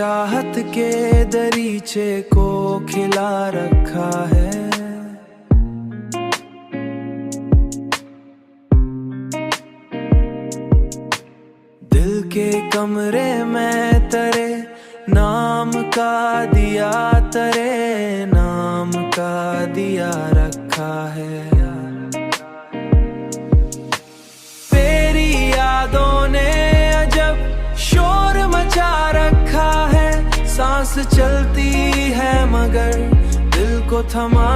चाहत के दरीचे को खिला रखा है। दिल के कमरे में तेरे नाम का दिया, तेरे नाम का दिया रखा है। तेरी यादों ने अजब शोर मचा रखा है। सांस चलती है मगर दिल को थमा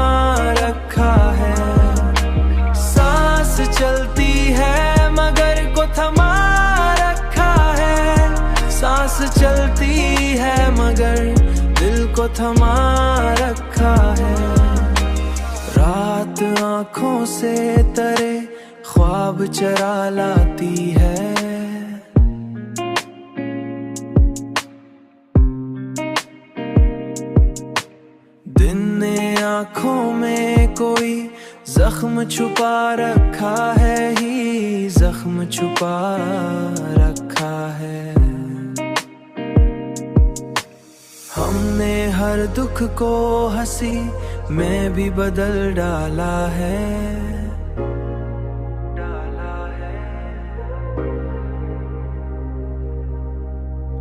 रखा है। सांस चलती है मगर को थमा रखा है। सांस चलती है मगर दिल को थमा रखा है। रात आँखों से तेरे ख्वाब चरा लाती है। दिन ने आँखों में कोई जख्म छुपा रखा है, ही जख्म छुपा रखा है। हमने हर दुख को हंसी में भी बदल डाला है।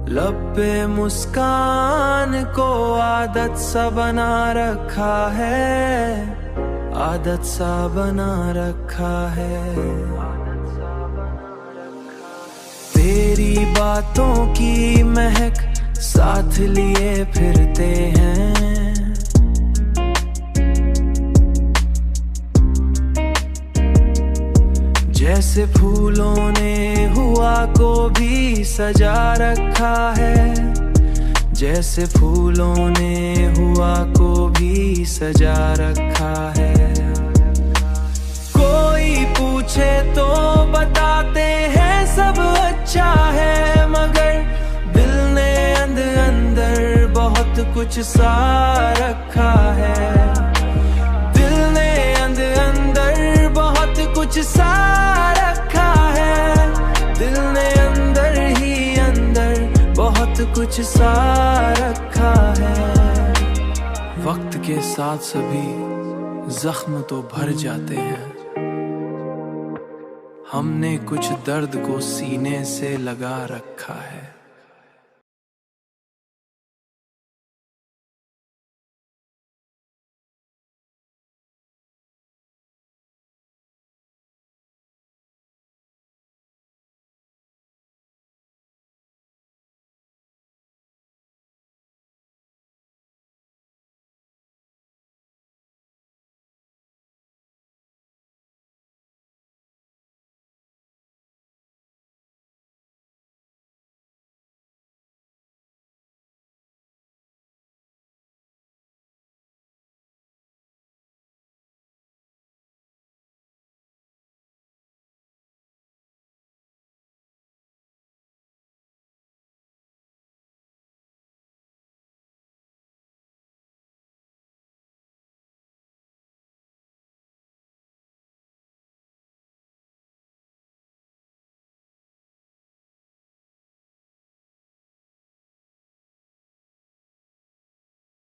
लब पे मुस्कान को आदत सा बना रखा है, आदत सा बना रखा है। तेरी बातों की महक साथ लिए फिरते हैं। जैसे फूलों ने हुआ को भी सजा रखा है। जैसे फूलों ने हुआ को भी सजा रखा है। कोई पूछे तो बताते हैं सब अच्छा है, मगर दिल ने अंदर बहुत कुछ सा रखा है। दिल ने अंदर बहुत कुछ सा रखा है। दिल ने अंदर ही अंदर बहुत कुछ सा रखा है। वक्त के साथ सभी जख्म तो भर जाते हैं। हमने कुछ दर्द को सीने से लगा रखा है।